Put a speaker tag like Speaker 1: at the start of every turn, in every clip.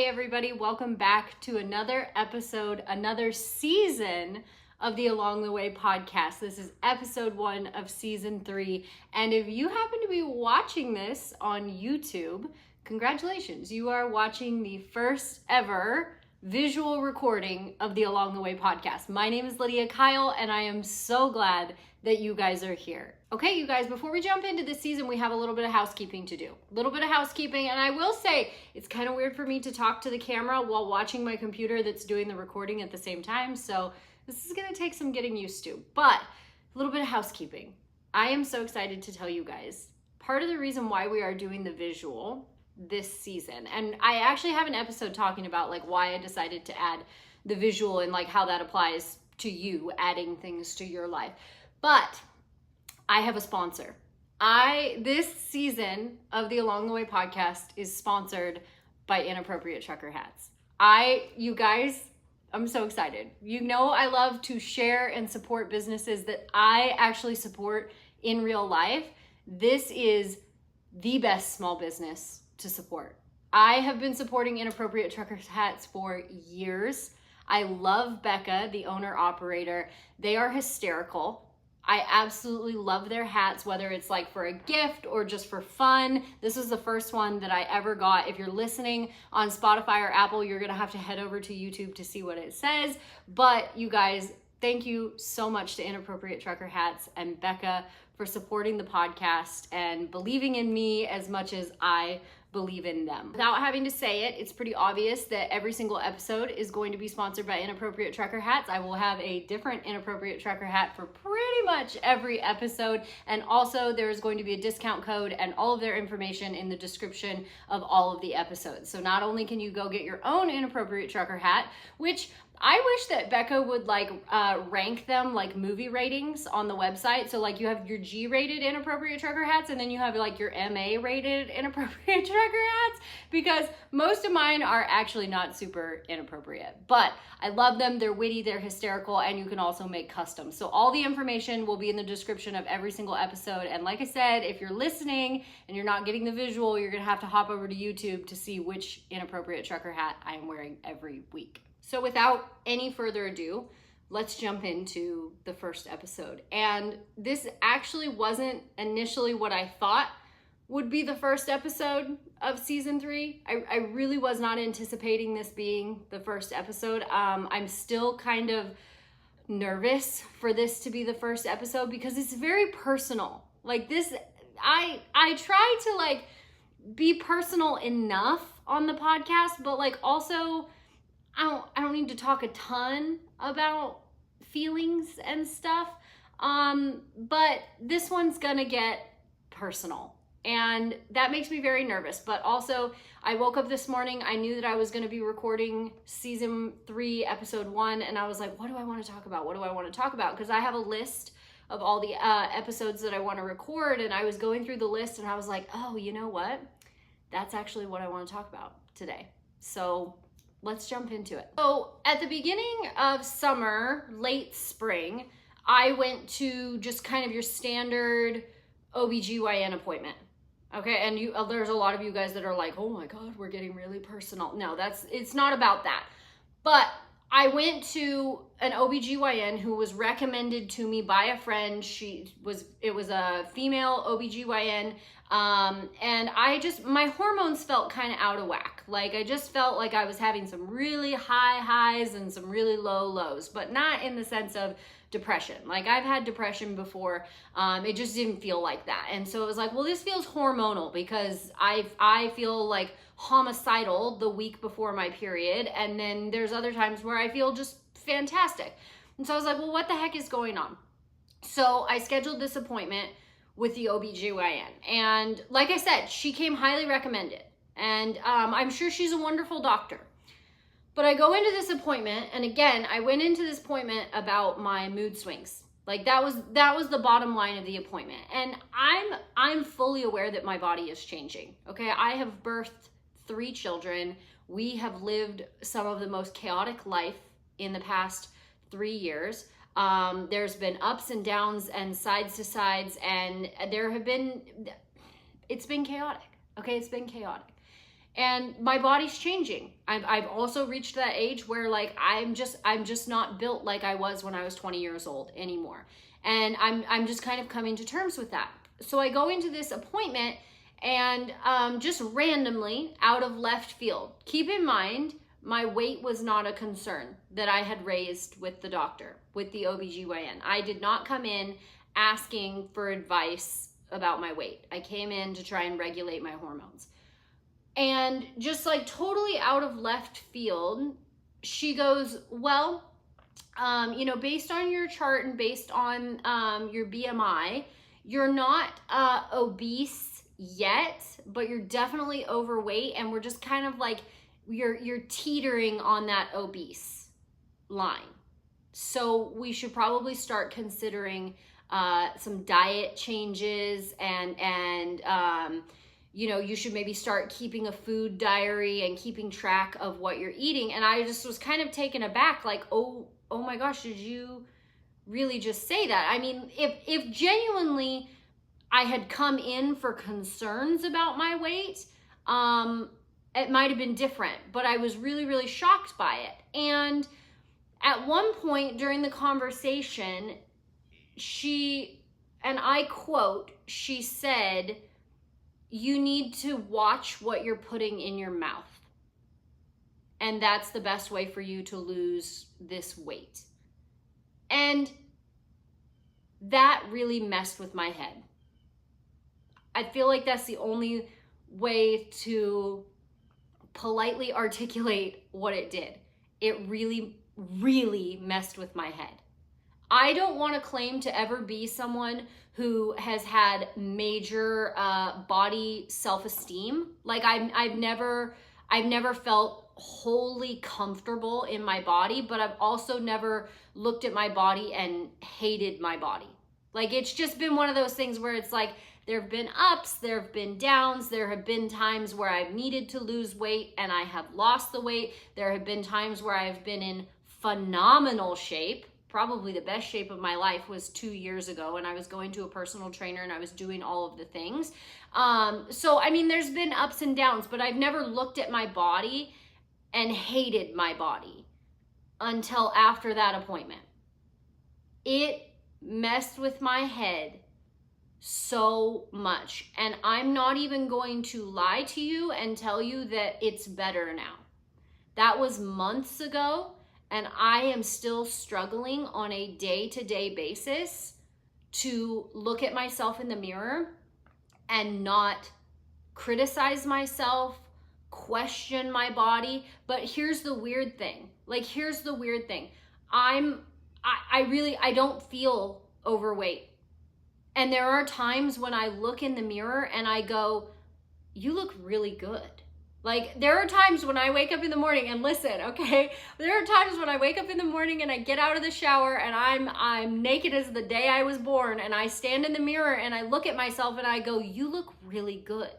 Speaker 1: Hey everybody, welcome back to another episode, another season of the Along the Way podcast. This is episode 1 of season 3. And if you happen to be watching this on YouTube, congratulations. You are watching the first ever visual recording of the Along the Way podcast. My name is Lydia Kyle, and I am so glad that you guys are here. Okay, you guys, before we jump into this season, we have a little bit of housekeeping to do. A little bit of housekeeping, and I will say, it's kind of weird for me to talk to the camera while watching my computer that's doing the recording at the same time, so this is gonna take some getting used to. But, a little bit of housekeeping. I am so excited to tell you guys, part of the reason why we are doing the visual this season, and I actually have an episode talking about like why I decided to add the visual and like how that applies to you, adding things to your life. But I have a sponsor. This season of the Along the Way podcast is sponsored by Inappropriate trucker hats. You guys, I'm so excited. You know I love to share and support businesses that I actually support in real life. This is the best small business to support. I have been supporting Inappropriate trucker hats for years. I love Becca, the owner operator. They are hysterical. I absolutely love their hats, whether it's like for a gift or just for fun. This was the first one that I ever got. If you're listening on Spotify or Apple, you're gonna have to head over to YouTube to see what it says. But you guys, thank you so much to Inappropriate Trucker Hats and Becca for supporting the podcast and believing in me as much as I believe in them. Without having to say it, it's pretty obvious that every single episode is going to be sponsored by Inappropriate Trucker Hats. I will have a different Inappropriate Trucker hat for pretty much every episode. And also there's going to be a discount code and all of their information in the description of all of the episodes. So not only can you go get your own Inappropriate Trucker hat, which I wish that Becca would like rank them like movie ratings on the website. So like you have your G-rated Inappropriate Trucker hats and then you have like your MA-rated Inappropriate Trucker hats, because most of mine are actually not super inappropriate. But I love them, they're witty, they're hysterical, and you can also make custom. So all the information will be in the description of every single episode. And like I said, if you're listening and you're not getting the visual, you're gonna have to hop over to YouTube to see which Inappropriate Trucker hat I am wearing every week. So without any further ado, let's jump into the first episode. And this actually wasn't initially what I thought would be the first episode of season 3. I really was not anticipating this being the first episode. I'm still kind of nervous for this to be the first episode because it's very personal. Like this, I try to like be personal enough on the podcast, but like also I don't need to talk a ton about feelings and stuff, but this one's gonna get personal, and that makes me very nervous. But also, I woke up this morning, I knew that I was gonna be recording season 3, episode 1, and I was like, what do I wanna talk about? What do I wanna talk about? Because I have a list of all the episodes that I wanna record, and I was going through the list, and I was like, oh, you know what? That's actually what I wanna talk about today. So let's jump into it. So at the beginning of summer, late spring, I went to just kind of your standard OBGYN appointment. Okay, and there's a lot of you guys that are like, oh my God, we're getting really personal. No, it's not about that. But I went to an OBGYN who was recommended to me by a friend. It was a female OBGYN. And my hormones felt kind of out of whack. Like I just felt like I was having some really high highs and some really low lows, but not in the sense of depression. Like I've had depression before. It just didn't feel like that. And so it was like, well, this feels hormonal because I feel like homicidal the week before my period. And then there's other times where I feel just fantastic. And so I was like, well, what the heck is going on? So I scheduled this appointment with the OBGYN. And like I said, she came highly recommended. And I'm sure she's a wonderful doctor. But I go into this appointment, and again, I went into this appointment about my mood swings. Like that was the bottom line of the appointment. And I'm fully aware that my body is changing. Okay, I have birthed 3 children. We have lived some of the most chaotic life in the past 3 years. There's been ups and downs and sides to sides, and it's been chaotic. Okay, it's been chaotic. And my body's changing. I've also reached that age where like I'm just not built like I was when I was 20 years old anymore. And I'm just kind of coming to terms with that. So I go into this appointment and just randomly out of left field. Keep in mind, my weight was not a concern that I had raised with the doctor, with the OBGYN. I did not come in asking for advice about my weight. I came in to try and regulate my hormones. And just like totally out of left field, she goes, well, based on your chart and based on your BMI, you're not obese yet, but you're definitely overweight. And we're just kind of like, you're teetering on that obese line. So we should probably start considering some diet changes and you should maybe start keeping a food diary and keeping track of what you're eating. And I just was kind of taken aback, like, oh my gosh, did you really just say that? I mean, if genuinely I had come in for concerns about my weight, it might have been different, but I was really, really shocked by it. And at one point during the conversation, and I quote, she said, you need to watch what you're putting in your mouth. And that's the best way for you to lose this weight. And that really messed with my head. I feel like that's the only way to politely articulate what it did. It really, really messed with my head. I don't want to claim to ever be someone who has had major body self-esteem. Like I've never felt wholly comfortable in my body, but I've also never looked at my body and hated my body. Like it's just been one of those things where it's like there have been ups, there have been downs, there have been times where I've needed to lose weight and I have lost the weight. There have been times where I've been in phenomenal shape. Probably the best shape of my life was 2 years ago, and I was going to a personal trainer and I was doing all of the things. So, I mean, there's been ups and downs, but I've never looked at my body and hated my body until after that appointment. It messed with my head so much. And I'm not even going to lie to you and tell you that it's better now. That was months ago. And I am still struggling on a day-to-day basis to look at myself in the mirror and not criticize myself, question my body. But here's the weird thing. I don't feel overweight. And there are times when I look in the mirror and I go, you look really good. Like there are times when I wake up in the morning and listen, okay? There are times when I wake up in the morning and I get out of the shower and I'm naked as the day I was born, and I stand in the mirror and I look at myself and I go, you look really good.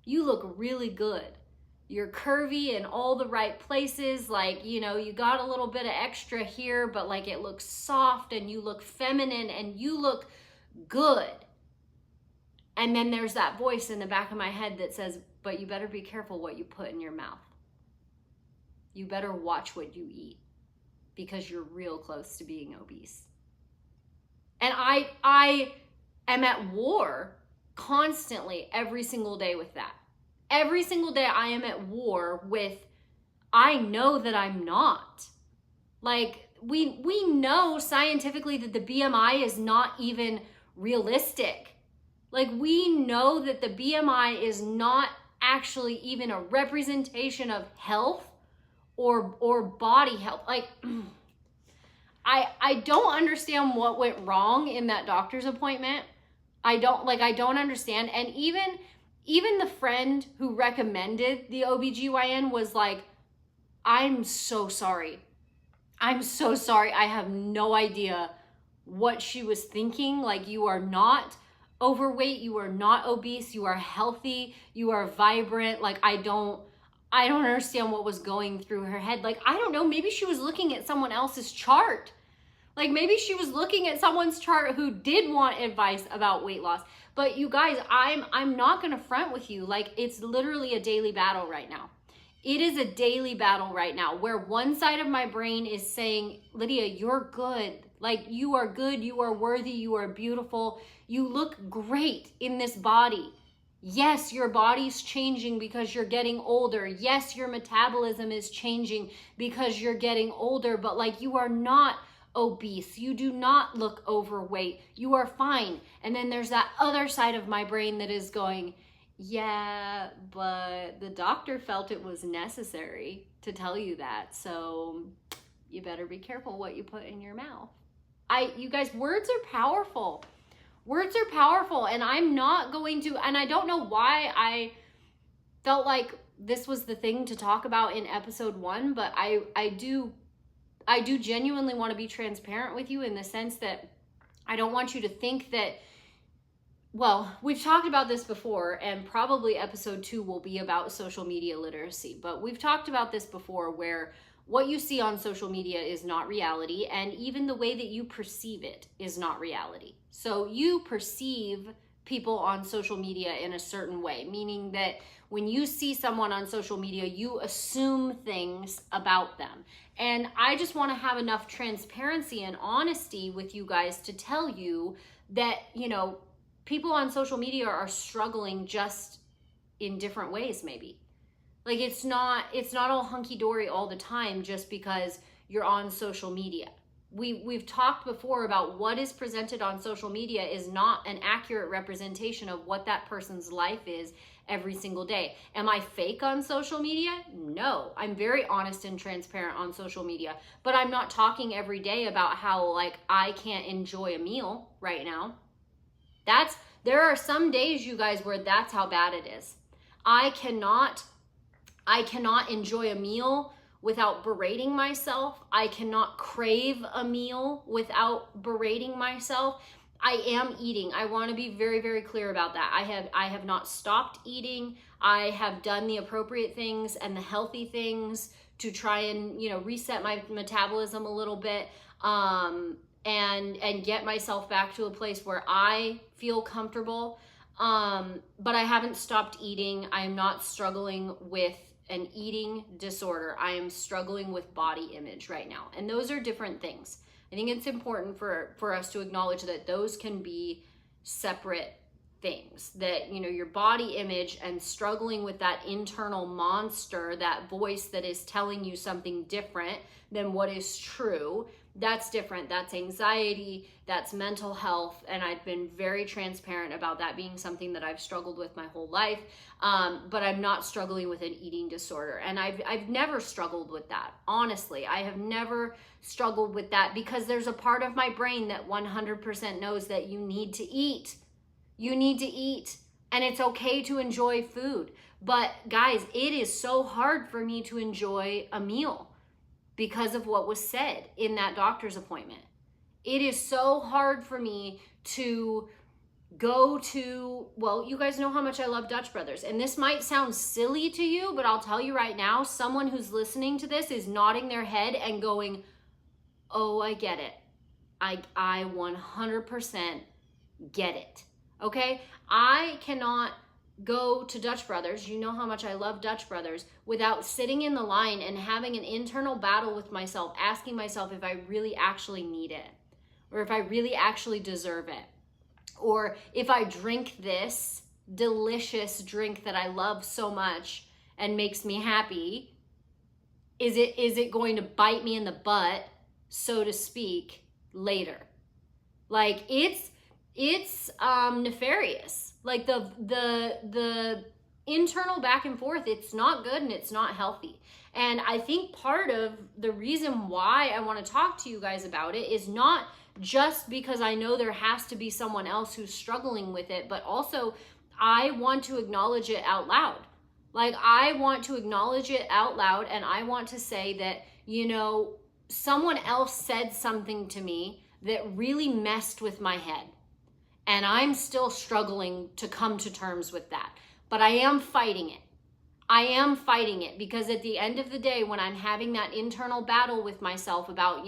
Speaker 1: You look really good. You're curvy in all the right places. Like, you got a little bit of extra here, but like it looks soft and you look feminine and you look good. And then there's that voice in the back of my head that says, but you better be careful what you put in your mouth. You better watch what you eat because you're real close to being obese. And I am at war constantly every single day with that. Every single day I am at war with, I know that I'm not. Like we know scientifically that the BMI is not even realistic. Like we know that the BMI is not actually even a representation of health or body health. Like I don't understand what went wrong in that doctor's appointment. I don't understand. And even the friend who recommended the OBGYN was like, I'm so sorry. I'm so sorry. I have no idea what she was thinking. Like, you are not overweight, you are not obese, you are healthy, you are vibrant. Like, I don't understand what was going through her head. Like, I don't know, maybe she was looking at someone else's chart. Like maybe she was looking at someone's chart who did want advice about weight loss. But you guys, I'm not gonna front with you. Like it's literally a daily battle right now. It is a daily battle right now where one side of my brain is saying, Lydia, you're good. Like you are good, you are worthy, you are beautiful. You look great in this body. Yes, your body's changing because you're getting older. Yes, your metabolism is changing because you're getting older, but like you are not obese. You do not look overweight. You are fine. And then there's that other side of my brain that is going, yeah, but the doctor felt it was necessary to tell you that. So you better be careful what you put in your mouth. You guys, words are powerful. Words are powerful, and I'm not going to, and I don't know why I felt like this was the thing to talk about in episode 1, but I do genuinely want to be transparent with you in the sense that I don't want you to think that, well, we've talked about this before, and probably episode 2 will be about social media literacy, but we've talked about this before where what you see on social media is not reality, and even the way that you perceive it is not reality. So you perceive people on social media in a certain way, meaning that when you see someone on social media, you assume things about them. And I just want to have enough transparency and honesty with you guys to tell you that, you know, people on social media are struggling just in different ways, maybe. Like it's not all hunky-dory all the time just because you're on social media. We've talked before about what is presented on social media is not an accurate representation of what that person's life is every single day. Am I fake on social media? No, I'm very honest and transparent on social media, but I'm not talking every day about how like I can't enjoy a meal right now. There are some days, you guys, where that's how bad it is. I cannot enjoy a meal without berating myself. I cannot crave a meal without berating myself. I am eating. I want to be very, very clear about that. I have not stopped eating. I have done the appropriate things and the healthy things to try and, you know, reset my metabolism a little bit, and get myself back to a place where I feel comfortable. But I haven't stopped eating. I am not struggling with an eating disorder. I am struggling with body image right now. And those are different things. I think it's important for us to acknowledge that those can be separate things. That, you know, your body image and struggling with that internal monster, that voice that is telling you something different than what is true, that's different. That's anxiety, that's mental health, and I've been very transparent about that being something that I've struggled with my whole life, but I'm not struggling with an eating disorder, and I've never struggled with that. Honestly, I have never struggled with that because there's a part of my brain that 100% knows that you need to eat. You need to eat, and it's okay to enjoy food. But guys, it is so hard for me to enjoy a meal because of what was said in that doctor's appointment. It is so hard for me to go to, well, you guys know how much I love Dutch Brothers. And this might sound silly to you, but I'll tell you right now, someone who's listening to this is nodding their head and going, oh, I get it. I 100% get it. Okay? I cannot go to Dutch Brothers, you know how much I love Dutch Brothers, without sitting in the line and having an internal battle with myself, asking myself if I really actually need it, or if I really actually deserve it, or if I drink this delicious drink that I love so much and makes me happy, is it going to bite me in the butt, so to speak, later? Like it's nefarious. Like the internal back and forth, it's not good and it's not healthy. And I think part of the reason why I want to talk to you guys about it is not just because I know there has to be someone else who's struggling with it, but also I want to acknowledge it out loud. Like I want to acknowledge it out loud, and I want to say that, you know, someone else said something to me that really messed with my head. And I'm still struggling to come to terms with that. But I am fighting it. I am fighting it, because at the end of the day, when I'm having that internal battle with myself about,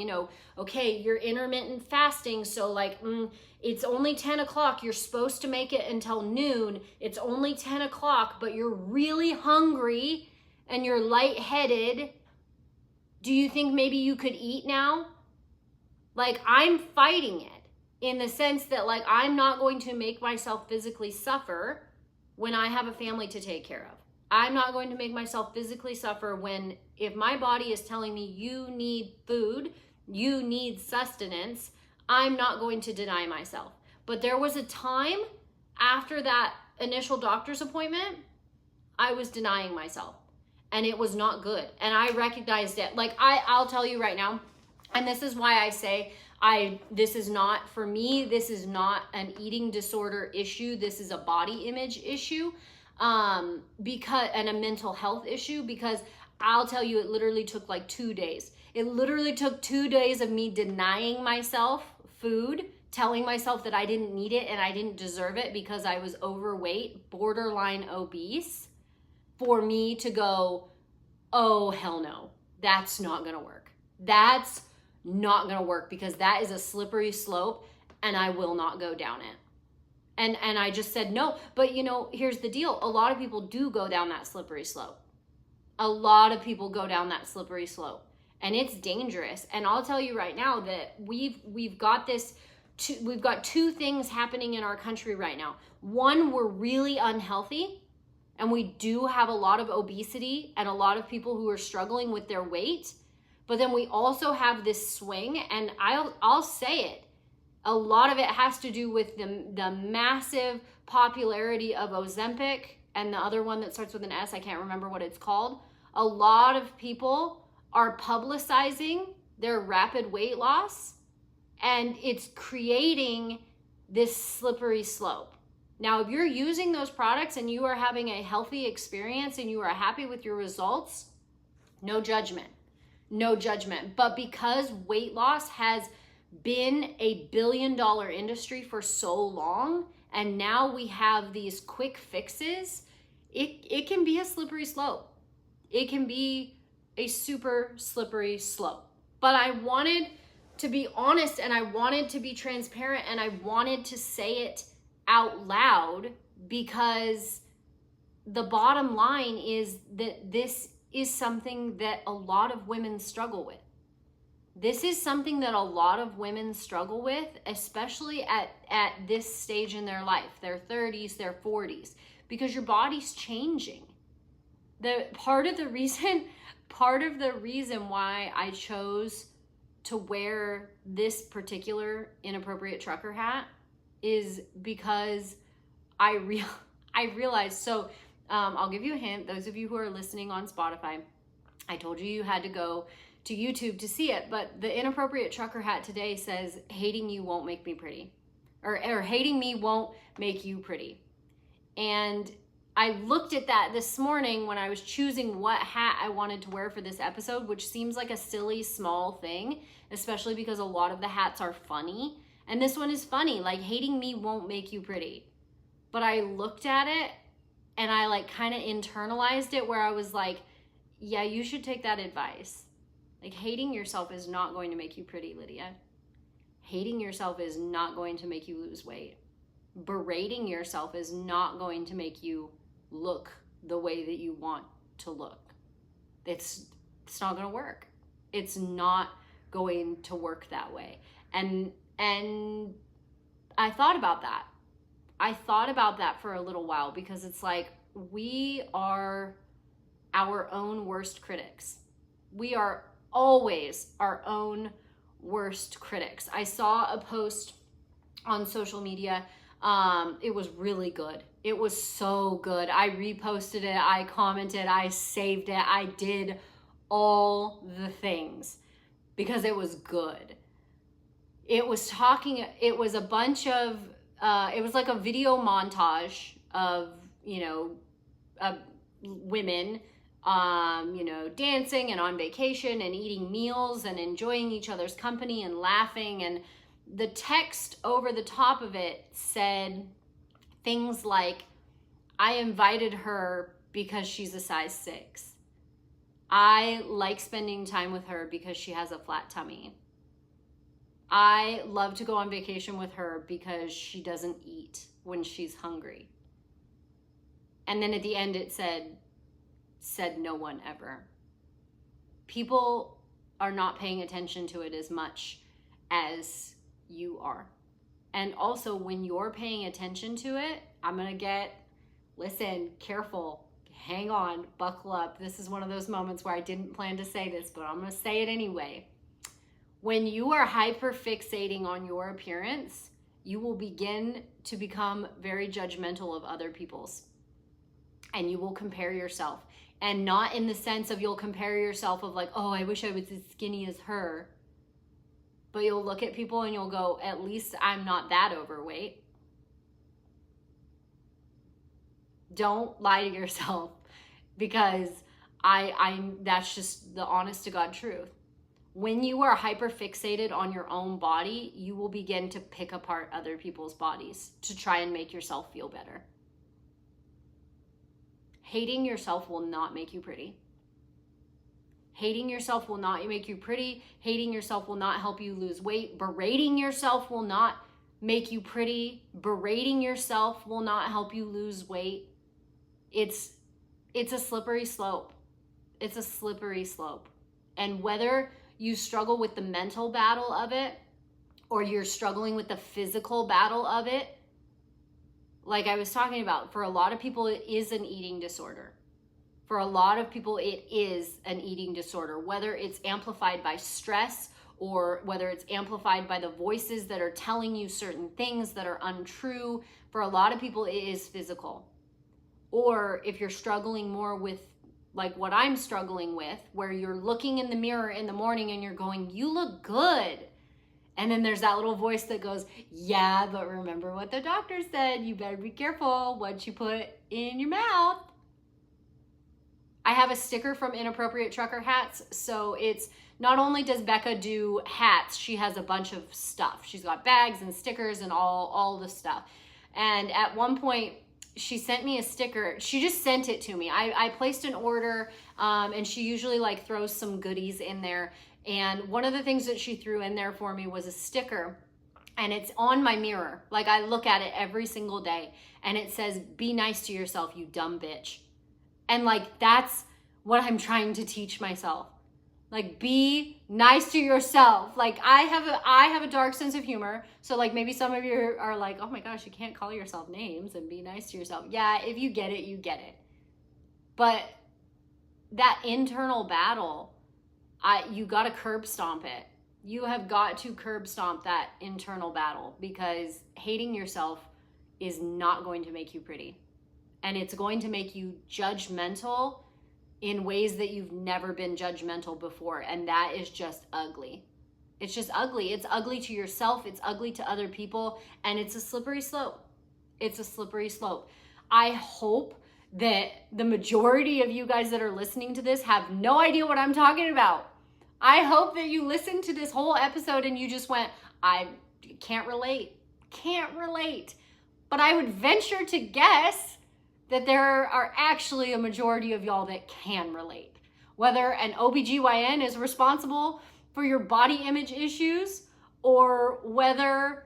Speaker 1: okay, you're intermittent fasting, so like, it's only 10 o'clock, you're supposed to make it until noon, it's only 10 o'clock, but you're really hungry and you're lightheaded. Do you think maybe you could eat now? Like, I'm fighting it in the sense that, like, I'm not going to make myself physically suffer when I have a family to take care of. I'm not going to make myself physically suffer when, if my body is telling me you need food, you need sustenance, I'm not going to deny myself. But there was a time after that initial doctor's appointment, I was denying myself, and it was not good. And I recognized it. Like, I'll tell you right now, and this is why I say this is not, for me, this is not an eating disorder issue. This is a body image issue. And a mental health issue, because I'll tell you, it literally took like 2 days. It literally took 2 days of me denying myself food, telling myself that I didn't need it and I didn't deserve it because I was overweight, borderline obese, for me to go, oh, hell no, that's not gonna work. That's not gonna work, because that is a slippery slope and I will not go down it. And I just said no. But here's the deal. A lot of people do go down that slippery slope. A lot of people go down that slippery slope. And it's dangerous. And I'll tell you right now that we've got two things happening in our country right now. One, we're really unhealthy, and we do have a lot of obesity and a lot of people who are struggling with their weight. But then we also have this swing, and I'll say it. A lot of it has to do with the massive popularity of Ozempic, and the other one that starts with an S, I can't remember what it's called. A lot of people are publicizing their rapid weight loss, and it's creating this slippery slope. Now, if you're using those products and you are having a healthy experience and you are happy with your results, no judgment. No judgment. But because weight loss has been a billion-dollar industry for so long, and now we have these quick fixes, it can be a slippery slope. It can be a super slippery slope. But I wanted to be honest, and I wanted to be transparent, and I wanted to say it out loud, because the bottom line is that this is something that a lot of women struggle with. This is something that a lot of women struggle with, especially at this stage in their life, their 30s, their 40s, because your body's changing. Part of the reason why I chose to wear this particular Inappropriate trucker hat is because I realized, so I'll give you a hint, those of you who are listening on Spotify, I told you had to go to YouTube to see it, but the Inappropriate trucker hat today says, hating you won't make me pretty, or hating me won't make you pretty. And I looked at that this morning when I was choosing what hat I wanted to wear for this episode, which seems like a silly, small thing, especially because a lot of the hats are funny. And this one is funny, like, hating me won't make you pretty. But I looked at it and I like kind of internalized it, where I was like, yeah, you should take that advice. Like, hating yourself is not going to make you pretty, Lydia. Hating yourself is not going to make you lose weight. Berating yourself is not going to make you look the way that you want to look. It's not going to work. It's not going to work that way. And I thought about that. I thought about that for a little while, because it's like, we are our own worst critics. We are always our own worst critics. I saw a post on social media. It was really good. It was so good. I reposted it. I commented. I saved it. I did all the things because it was good. It was a bunch of, it was like a video montage of, women, dancing and on vacation and eating meals and enjoying each other's company and laughing. And the text over the top of it said things like, I invited her because she's a size 6. I like spending time with her because she has a flat tummy. I love to go on vacation with her because she doesn't eat when she's hungry. And then at the end it said no one ever. People are not paying attention to it as much as you are. And also when you're paying attention to it, listen, careful, hang on, buckle up. This is one of those moments where I didn't plan to say this, but I'm going to say it anyway. When you are hyperfixating on your appearance, you will begin to become very judgmental of other people's. And you will compare yourself. And not in the sense of you'll compare yourself of like, oh, I wish I was as skinny as her. But you'll look at people and you'll go, at least I'm not that overweight. Don't lie to yourself, because that's just the honest to God truth. When you are hyperfixated on your own body, you will begin to pick apart other people's bodies to try and make yourself feel better. Hating yourself will not make you pretty. Hating yourself will not make you pretty. Hating yourself will not help you lose weight. Berating yourself will not make you pretty. Berating yourself will not help you lose weight. It's a slippery slope. It's a slippery slope. And whether you struggle with the mental battle of it or you're struggling with the physical battle of it, like I was talking about, for a lot of people, it is an eating disorder. For a lot of people, it is an eating disorder, whether it's amplified by stress or whether it's amplified by the voices that are telling you certain things that are untrue. For a lot of people, it is physical. Or if you're struggling more with like what I'm struggling with, where you're looking in the mirror in the morning and you're going, you look good. And then there's that little voice that goes, yeah, but remember what the doctor said. You better be careful what you put in your mouth. I have a sticker from Inappropriate Trucker Hats. So it's not only does Becca do hats, she has a bunch of stuff. She's got bags and stickers and all the stuff. And at one point, she sent me a sticker. She just sent it to me. I placed an order, and she usually like throws some goodies in there. And one of the things that she threw in there for me was a sticker, and it's on my mirror. Like I look at it every single day, and it says, "Be nice to yourself, you dumb bitch." And like, that's what I'm trying to teach myself. Like, be nice to yourself. Like I have a dark sense of humor. So like maybe some of you are like, oh my gosh, you can't call yourself names and be nice to yourself. Yeah, if you get it, you get it. But that internal battle, you got to curb stomp it. You have got to curb stomp that internal battle, because hating yourself is not going to make you pretty. And it's going to make you judgmental in ways that you've never been judgmental before. And that is just ugly. It's just ugly. It's ugly to yourself. It's ugly to other people. And it's a slippery slope. It's a slippery slope. I hope that the majority of you guys that are listening to this have no idea what I'm talking about. I hope that you listened to this whole episode and you just went, I can't relate. Can't relate. But I would venture to guess that there are actually a majority of y'all that can relate. Whether an OBGYN is responsible for your body image issues, or whether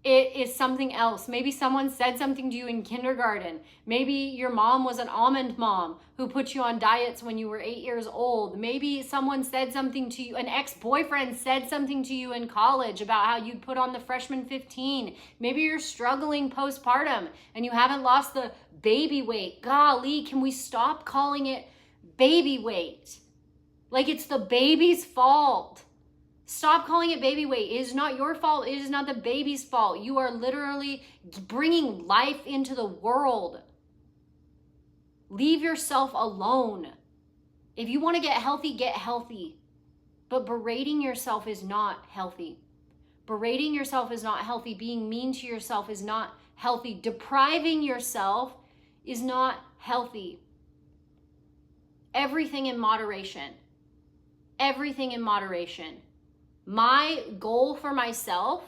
Speaker 1: it is something else. Maybe someone said something to you in kindergarten. Maybe your mom was an almond mom who put you on diets when you were 8 years old. Maybe someone said something to you, an ex-boyfriend said something to you in college about how you'd put on the freshman 15. Maybe you're struggling postpartum and you haven't lost the baby weight. Golly, can we stop calling it baby weight? Like it's the baby's fault. Stop calling it baby weight. It is not your fault. It is not the baby's fault. You are literally bringing life into the world. Leave yourself alone. If you want to get healthy, get healthy. But berating yourself is not healthy. Berating yourself is not healthy. Being mean to yourself is not healthy. Depriving yourself is not healthy. Everything in moderation. Everything in moderation. My goal for myself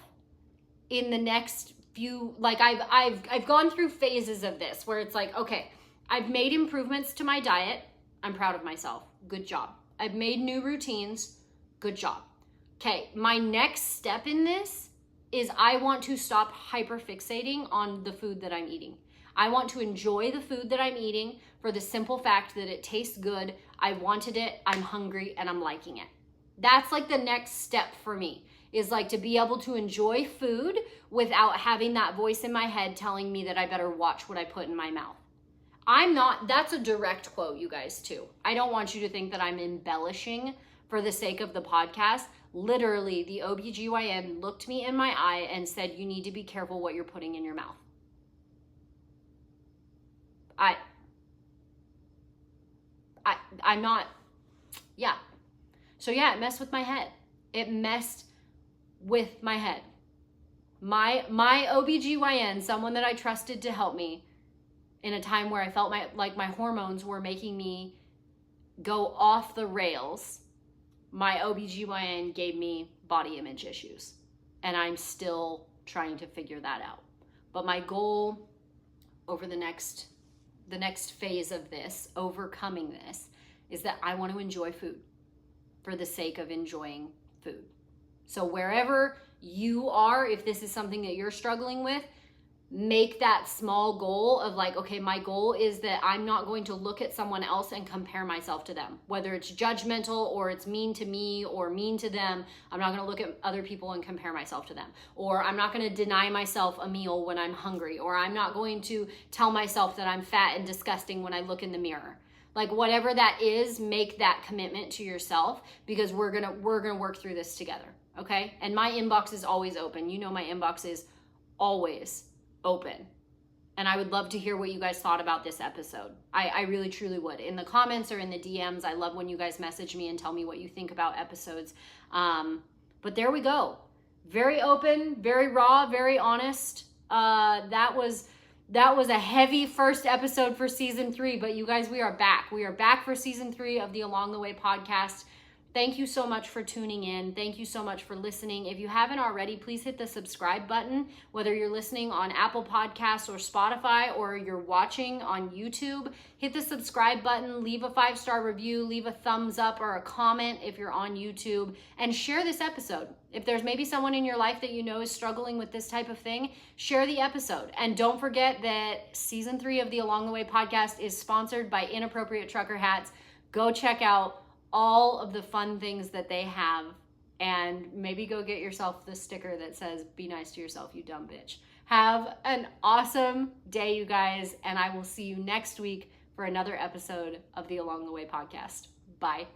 Speaker 1: in the next few, like I've gone through phases of this where it's like, okay, I've made improvements to my diet. I'm proud of myself. Good job. I've made new routines. Good job. Okay, my next step in this is I want to stop hyperfixating on the food that I'm eating. I want to enjoy the food that I'm eating for the simple fact that it tastes good. I wanted it, I'm hungry, and I'm liking it. That's like the next step for me, is like to be able to enjoy food without having that voice in my head telling me that I better watch what I put in my mouth. That's a direct quote, you guys, too. I don't want you to think that I'm embellishing for the sake of the podcast. Literally, the OBGYN looked me in my eye and said, you need to be careful what you're putting in your mouth. I'm not, yeah. So yeah, it messed with my head. It messed with my head. My OBGYN, someone that I trusted to help me in a time where I felt like my hormones were making me go off the rails, my OBGYN gave me body image issues. And I'm still trying to figure that out. But my goal over the next phase of this, overcoming this, is that I want to enjoy food for the sake of enjoying food. So wherever you are, if this is something that you're struggling with, make that small goal of like, okay, my goal is that I'm not going to look at someone else and compare myself to them. Whether it's judgmental or it's mean to me or mean to them, I'm not going to look at other people and compare myself to them. Or I'm not going to deny myself a meal when I'm hungry. Or I'm not going to tell myself that I'm fat and disgusting when I look in the mirror. Like whatever that is, make that commitment to yourself, because we're gonna work through this together, okay? And my inbox is always open. You know my inbox is always open. And I would love to hear what you guys thought about this episode. I really, truly would. In the comments or in the DMs, I love when you guys message me and tell me what you think about episodes. But there we go. Very open, very raw, very honest. That was a heavy first episode for season 3, but you guys, we are back. We are back for season 3 of the Along the Way podcast. Thank you so much for tuning in. Thank you so much for listening. If you haven't already, please hit the subscribe button, whether you're listening on Apple Podcasts or Spotify, or you're watching on YouTube. Hit the subscribe button, leave a 5-star review, leave a thumbs up or a comment if you're on YouTube, and share this episode. If there's maybe someone in your life that you know is struggling with this type of thing, share the episode. And don't forget that season 3 of the Along the Way podcast is sponsored by Inappropriate Trucker Hats. Go check out all of the fun things that they have, and maybe go get yourself the sticker that says, "Be nice to yourself, you dumb bitch." Have an awesome day, you guys, and I will see you next week for another episode of the Along the Way podcast. Bye.